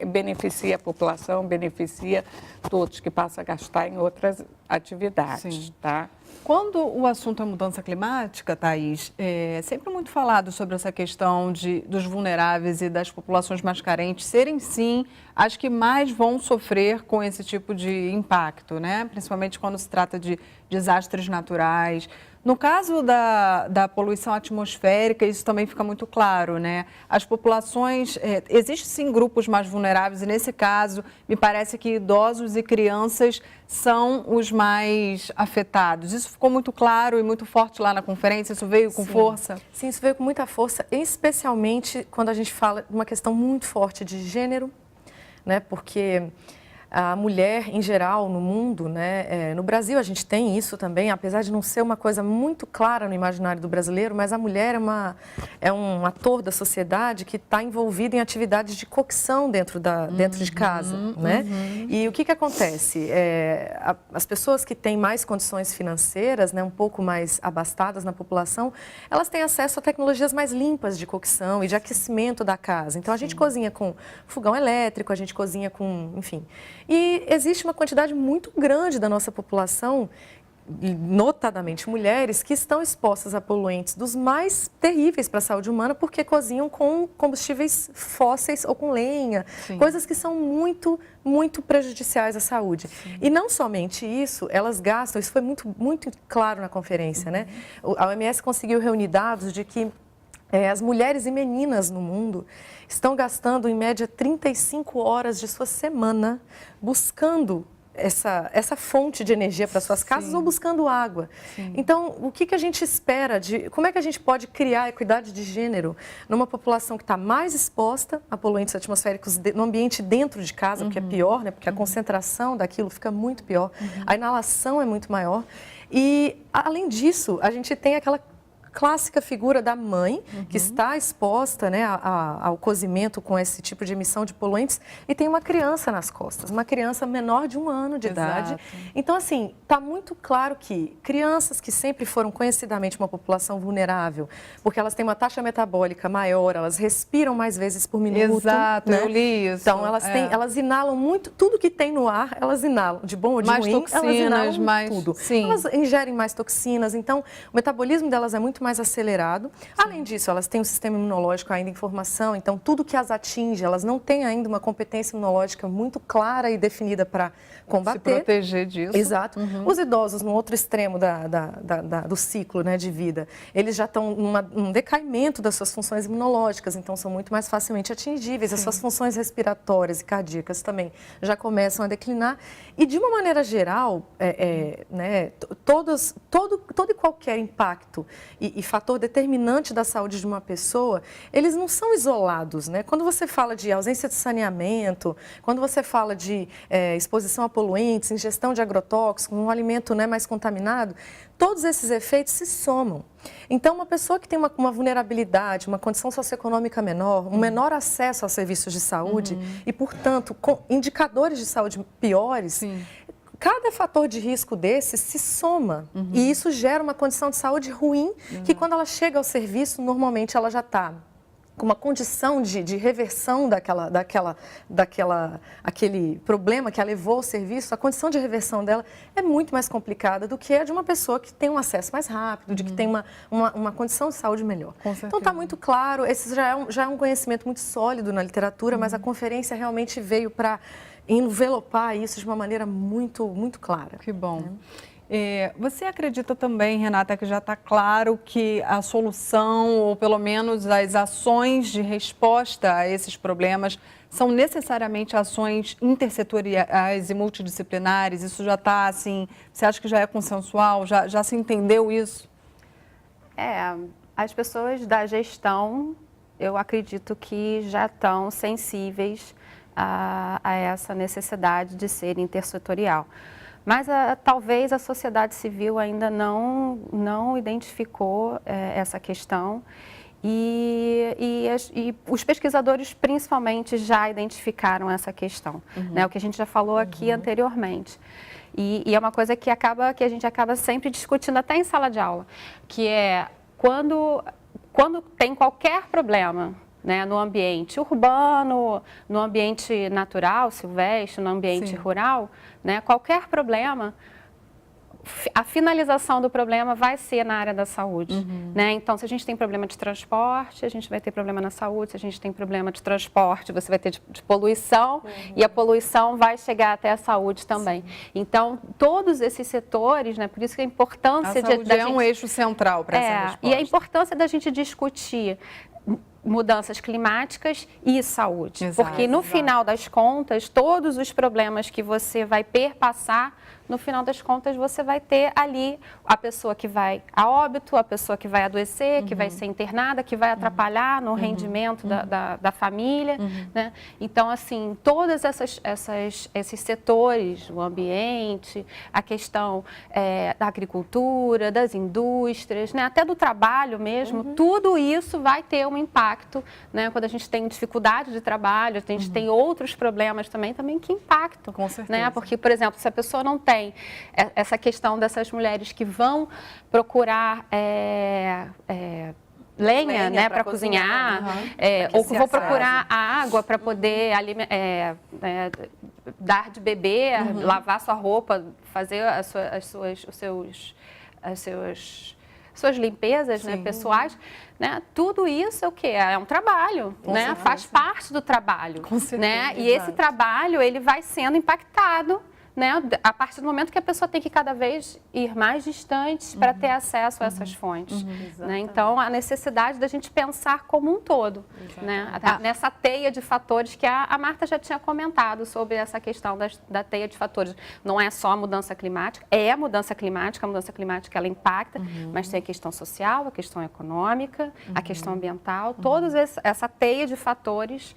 Speaker 5: Beneficia a população, beneficia todos que passam a gastar em outras atividades. Tá?
Speaker 1: Quando o assunto é mudança climática, Thaís, é sempre muito falado sobre essa questão dos vulneráveis e das populações mais carentes serem, sim, as que mais vão sofrer com esse tipo de impacto, né? Principalmente quando se trata de desastres naturais. No caso da poluição atmosférica, isso também fica muito claro, né? As populações, existem sim grupos mais vulneráveis e nesse caso, me parece que idosos e crianças são os mais afetados. Isso ficou muito claro e muito forte lá na conferência, isso veio com força?
Speaker 6: Sim, isso veio com muita força, especialmente quando a gente fala de uma questão muito forte de gênero, né? Porque a mulher, em geral, no mundo, né? No Brasil a gente tem isso também, apesar de não ser uma coisa muito clara no imaginário do brasileiro, mas a mulher é um ator da sociedade que está envolvido em atividades de cocção dentro de casa, né? E o que acontece? As pessoas que têm mais condições financeiras, né, um pouco mais abastadas na população, elas têm acesso a tecnologias mais limpas de cocção e de aquecimento da casa. Então, a gente cozinha com fogão elétrico, a gente cozinha com, enfim... E existe uma quantidade muito grande da nossa população, notadamente mulheres, que estão expostas a poluentes dos mais terríveis para a saúde humana porque cozinham com combustíveis fósseis ou com lenha, coisas que são muito, muito prejudiciais à saúde. E não somente isso, elas gastam, isso foi muito, muito claro na conferência, né? A OMS conseguiu reunir dados de que as mulheres e meninas no mundo estão gastando, em média, 35 horas de sua semana buscando essa fonte de energia para suas casas ou buscando água. Então, o que a gente espera como é que a gente pode criar equidade de gênero numa população que está mais exposta a poluentes atmosféricos no ambiente dentro de casa, porque é pior, né? Porque a concentração daquilo fica muito pior, a inalação é muito maior. E, além disso, a gente tem aquela clássica figura da mãe, que está exposta, né, ao cozimento com esse tipo de emissão de poluentes, e tem uma criança nas costas, uma criança menor de 1 ano de idade. Então, assim, está muito claro que crianças que sempre foram conhecidamente uma população vulnerável, porque elas têm uma taxa metabólica maior, elas respiram mais vezes por minuto.
Speaker 1: Exato,
Speaker 6: né?
Speaker 1: eu li isso.
Speaker 6: Então, elas inalam muito, tudo que tem no ar, elas inalam, de bom ou de
Speaker 1: mais
Speaker 6: ruim,
Speaker 1: toxinas,
Speaker 6: elas inalam
Speaker 1: mais
Speaker 6: tudo.
Speaker 1: Sim.
Speaker 6: Elas ingerem mais toxinas, então o metabolismo delas é muito mais acelerado. Além disso, elas têm um sistema imunológico ainda em formação, então tudo que as atinge, elas não têm ainda uma competência imunológica muito clara e definida para combater.
Speaker 1: Se proteger disso.
Speaker 6: Exato. Os idosos, no outro extremo do ciclo, né, de vida, eles já estão num decaimento das suas funções imunológicas, então são muito mais facilmente atingíveis. As suas funções respiratórias e cardíacas também já começam a declinar. E, de uma maneira geral, né, todo e qualquer impacto e fator determinante da saúde de uma pessoa, eles não são isolados, né? Quando você fala de ausência de saneamento, quando você fala de exposição a poluentes, ingestão de agrotóxicos, um alimento, né, mais contaminado, todos esses efeitos se somam. Então, uma pessoa que tem uma vulnerabilidade, uma condição socioeconômica menor, um menor acesso a serviços de saúde e, portanto, com indicadores de saúde piores, cada fator de risco desse se soma e isso gera uma condição de saúde ruim que, quando ela chega ao serviço, normalmente ela já está com uma condição de reversão aquele problema que a levou ao serviço. A condição de reversão dela é muito mais complicada do que a de uma pessoa que tem um acesso mais rápido, de que tem uma condição de saúde melhor. Então está muito claro, esse já é um conhecimento muito sólido na literatura, mas a conferência realmente veio para envelopar isso de uma maneira muito, muito clara.
Speaker 1: Que bom. Você acredita também, Renata, que já está claro que a solução, ou pelo menos as ações de resposta a esses problemas, são necessariamente ações intersetoriais e multidisciplinares? Isso já está assim, você acha que já é consensual? Já se entendeu isso?
Speaker 7: As pessoas da gestão, eu acredito que já estão sensíveis a essa necessidade de ser intersetorial. Mas talvez a sociedade civil ainda não identificou essa questão e os pesquisadores principalmente já identificaram essa questão, né? O que a gente já falou aqui anteriormente. E é uma coisa que a gente acaba sempre discutindo até em sala de aula, que é quando tem qualquer problema, né, no ambiente urbano, no ambiente natural, silvestre, no ambiente rural, né, qualquer problema, a finalização do problema vai ser na área da saúde, né? Então, se a gente tem problema de transporte, a gente vai ter problema na saúde. Se a gente tem problema de transporte, você vai ter de poluição e a poluição vai chegar até a saúde também. Então, todos esses setores, né? Por isso que a importância
Speaker 1: a saúde é um eixo central para essa resposta.
Speaker 7: E a importância da gente discutir mudanças climáticas e saúde. Porque no final das contas, todos os problemas que você vai perpassar, no final das contas você vai ter ali a pessoa que vai a óbito, a pessoa que vai adoecer, que vai ser internada, que vai atrapalhar no rendimento da família, né? Então, assim, todos esses setores, o ambiente, a questão da agricultura, das indústrias, né? Até do trabalho mesmo, tudo isso vai ter um impacto, né? Quando a gente tem dificuldade de trabalho, a gente tem outros problemas também que impactam.
Speaker 1: Com certeza.
Speaker 7: Né? Porque, por exemplo, se a pessoa não tem essa questão dessas mulheres que vão procurar lenha, né, para cozinhar, ou que vão procurar a água para poder dar de beber, lavar sua roupa, fazer suas limpezas, né, pessoais, né? Tudo isso é o quê? É um trabalho, né? Faz parte do trabalho,
Speaker 1: Com certeza,
Speaker 7: né? E esse trabalho ele vai sendo impactado, né, a partir do momento que a pessoa tem que cada vez ir mais distante para ter acesso a essas fontes. Né? Então, a necessidade da gente pensar como um todo, né? Nessa teia de fatores que a Marta já tinha comentado sobre essa questão da teia de fatores. Não é só a mudança climática, é a mudança climática ela impacta, mas tem a questão social, a questão econômica, a questão ambiental, toda essa teia de fatores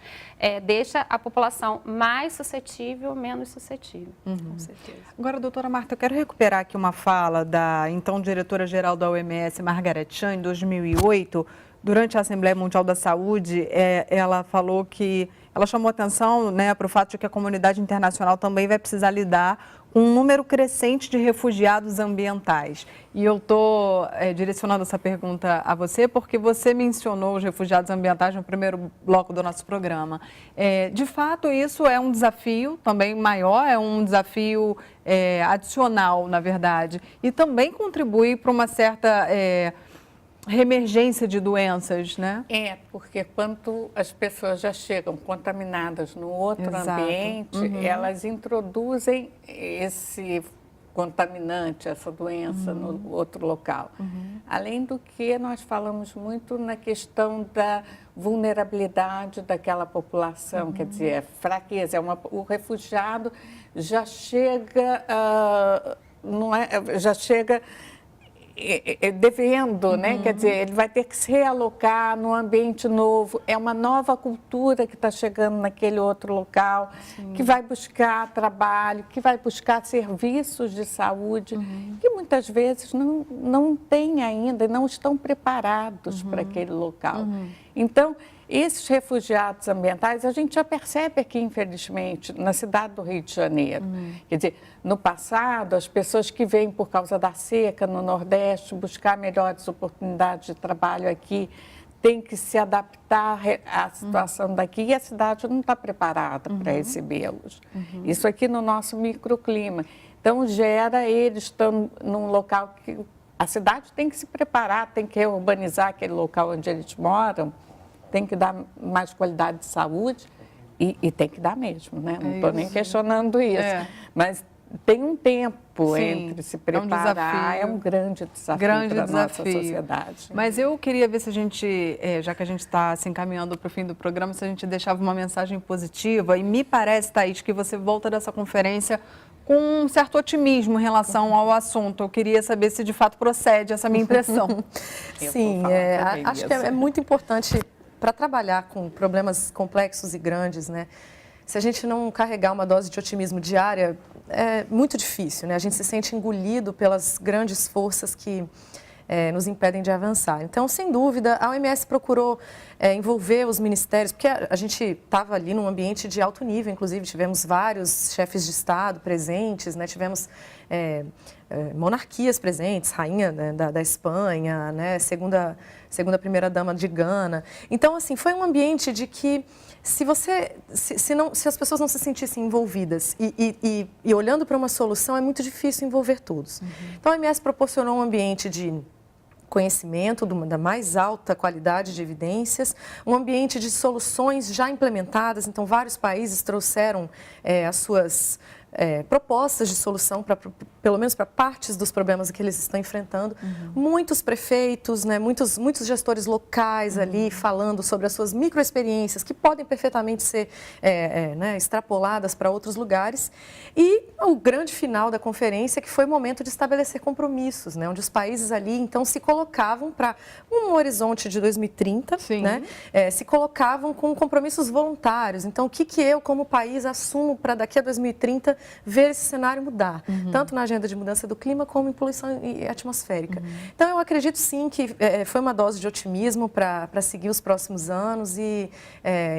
Speaker 7: deixa a população mais suscetível ou menos suscetível.
Speaker 6: com certeza.
Speaker 1: Agora, doutora Marta, eu quero recuperar aqui uma fala da então diretora-geral da OMS, Margaret Chan, em 2008, durante a Assembleia Mundial da Saúde. Ela falou que, ela chamou atenção, né, para o fato de que a comunidade internacional também vai precisar lidar com um número crescente de refugiados ambientais. E eu estou direcionando essa pergunta a você porque você mencionou os refugiados ambientais no primeiro bloco do nosso programa. De fato, isso é um desafio também maior, é um desafio adicional, na verdade, e também contribui para uma certa reemergência de doenças, né?
Speaker 5: Porque quando as pessoas já chegam contaminadas no outro ambiente, elas introduzem esse contaminante, essa doença no outro local. Além do que, nós falamos muito na questão da vulnerabilidade daquela população, quer dizer, fraqueza. O refugiado já chega, já chega devendo, né? Quer dizer, ele vai ter que se realocar num ambiente novo. É uma nova cultura que está chegando naquele outro local, que vai buscar trabalho, que vai buscar serviços de saúde, que muitas vezes não tem ainda, não estão preparados para aquele local. Então, esses refugiados ambientais, a gente já percebe aqui, infelizmente, na cidade do Rio de Janeiro. Quer dizer, no passado, as pessoas que vêm por causa da seca no Nordeste, buscar melhores oportunidades de trabalho aqui, têm que se adaptar à situação daqui e a cidade não está preparada para recebê-los. Isso aqui no nosso microclima. Então, eles estão num local que a cidade tem que se preparar, tem que reurbanizar aquele local onde eles moram, tem que dar mais qualidade de saúde e tem que dar mesmo, né? Não estou nem questionando isso. Mas tem um tempo entre se preparar, é um grande desafio para a nossa sociedade.
Speaker 1: Mas eu queria ver se a gente, já que a gente está se encaminhando para o fim do programa, se a gente deixava uma mensagem positiva. E me parece, Thaís, que você volta dessa conferência com um certo otimismo em relação ao assunto. Eu queria saber se de fato procede essa minha impressão.
Speaker 6: Sim, acho que é muito importante para trabalhar com problemas complexos e grandes, né? Se a gente não carregar uma dose de otimismo diária, é muito difícil, né? A gente se sente engolido pelas grandes forças que nos impedem de avançar. Então, sem dúvida, a OMS procurou envolver os ministérios, porque a gente estava ali num ambiente de alto nível, inclusive tivemos vários chefes de Estado presentes, né? Tivemos monarquias presentes, rainha, né, da Espanha, né, segunda primeira-dama de Gana. Então, assim, foi um ambiente de que se as pessoas não se sentissem envolvidas e olhando para uma solução, é muito difícil envolver todos. Então, a OMS proporcionou um ambiente de conhecimento da mais alta qualidade de evidências, um ambiente de soluções já implementadas. Então, vários países trouxeram as suas propostas de solução, pelo menos para partes dos problemas que eles estão enfrentando. Muitos prefeitos, né, muitos gestores locais ali falando sobre as suas microexperiências que podem perfeitamente ser né, extrapoladas para outros lugares. E o grande final da conferência, que foi o momento de estabelecer compromissos, né, onde os países ali então se colocavam para um horizonte de 2030, né, se colocavam com compromissos voluntários. Então, o que eu, como país, assumo para daqui a 2030 ver esse cenário mudar, tanto na agenda de mudança do clima como em poluição atmosférica. Então, eu acredito sim que foi uma dose de otimismo para seguir os próximos anos e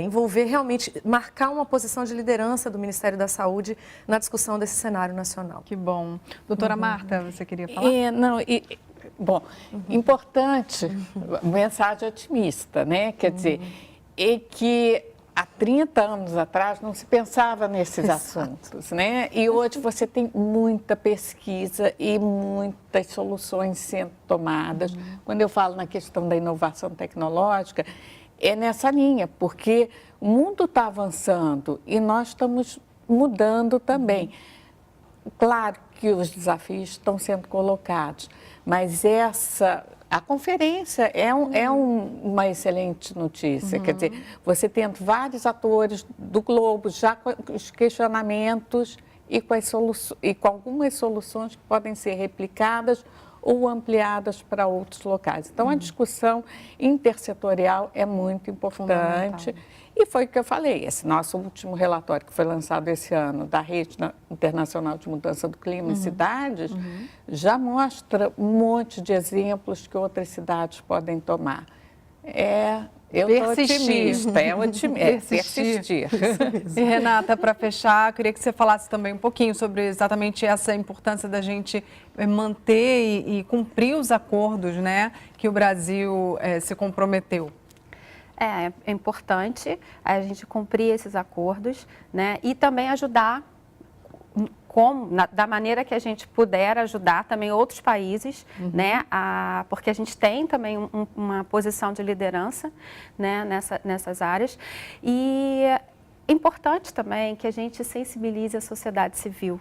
Speaker 6: envolver realmente, marcar uma posição de liderança do Ministério da Saúde na discussão desse cenário nacional.
Speaker 1: Que bom. Doutora Marta, você queria falar?
Speaker 5: Bom, importante, mensagem otimista, né? Quer dizer, que há 30 anos atrás não se pensava nesses assuntos, né? E hoje você tem muita pesquisa e muitas soluções sendo tomadas. Quando eu falo na questão da inovação tecnológica, é nessa linha, porque o mundo está avançando e nós estamos mudando também. Claro que os desafios estão sendo colocados, mas a conferência é uma excelente notícia. Quer dizer, você tendo vários atores do globo já com os questionamentos e com algumas soluções que podem ser replicadas ou ampliadas para outros locais. Então, a discussão intersetorial é muito importante. E foi o que eu falei, esse nosso último relatório que foi lançado esse ano da Rede Internacional de Mudança do Clima em Cidades, já mostra um monte de exemplos que outras cidades podem tomar. Eu estou otimista, persistir.
Speaker 1: E Renata, para fechar, queria que você falasse também um pouquinho sobre exatamente essa importância da gente manter e cumprir os acordos, né, que o Brasil se comprometeu.
Speaker 7: É importante a gente cumprir esses acordos, né, e também ajudar da maneira que a gente puder ajudar também outros países, né, porque a gente tem também uma posição de liderança, né, nessas áreas. E é importante também que a gente sensibilize a sociedade civil,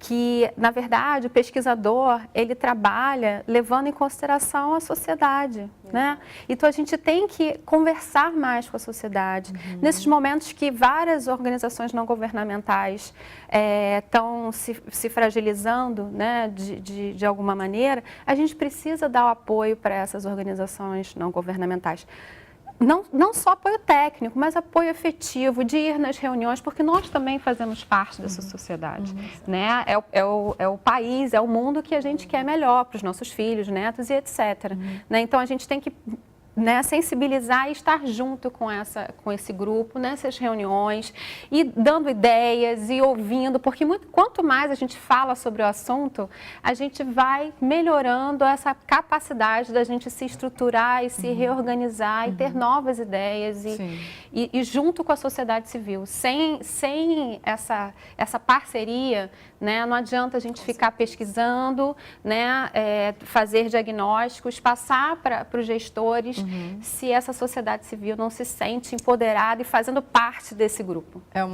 Speaker 7: que, na verdade, o pesquisador, ele trabalha levando em consideração a sociedade, né? Então, a gente tem que conversar mais com a sociedade. Nesses momentos que várias organizações não governamentais estão se fragilizando, né, de alguma maneira, a gente precisa dar o apoio para essas organizações não governamentais. Não só apoio técnico, mas apoio efetivo, de ir nas reuniões, porque nós também fazemos parte dessa sociedade. Né? É o país, é o mundo que a gente quer melhor para os nossos filhos, netos e etc. Né? Então, a gente tem que, né, sensibilizar e estar junto com esse grupo, nessas reuniões, e dando ideias e ouvindo, porque quanto mais a gente fala sobre o assunto, a gente vai melhorando essa capacidade da gente se estruturar e se reorganizar e ter novas ideias e junto com a sociedade civil. Sem essa parceria, né, não adianta a gente ficar pesquisando, né, fazer diagnósticos, passar para os gestores, se essa sociedade civil não se sente empoderada e fazendo parte desse grupo.
Speaker 5: Eu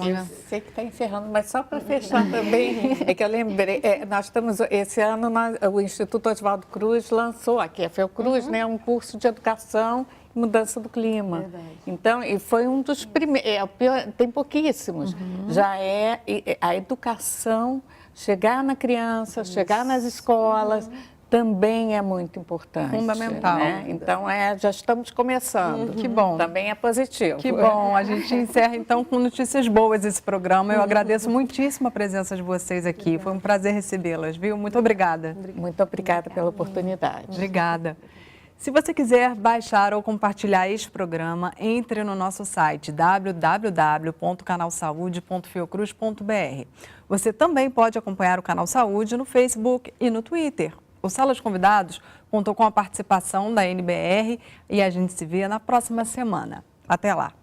Speaker 5: sei que está encerrando, mas só para fechar também, é que eu lembrei, nós estamos, esse ano, o Instituto Oswaldo Cruz lançou, aqui a Fiocruz, né, um curso de educação e mudança do clima. Então, e foi um dos primeiros, tem pouquíssimos, já é a educação, chegar na criança, chegar nas escolas, também é muito importante.
Speaker 1: Fundamental.
Speaker 5: Né? Então, já estamos começando.
Speaker 1: Que bom.
Speaker 5: Também é positivo.
Speaker 1: Que bom. A gente encerra, então, com notícias boas esse programa. Eu agradeço muitíssimo a presença de vocês aqui. Foi um prazer recebê-las, viu? Muito obrigada.
Speaker 5: Muito obrigada pela oportunidade.
Speaker 1: Obrigada. Se você quiser baixar ou compartilhar este programa, entre no nosso site www.canalsaude.fiocruz.br. Você também pode acompanhar o Canal Saúde no Facebook e no Twitter. O Sala de Convidados contou com a participação da NBR e a gente se vê na próxima semana. Até lá!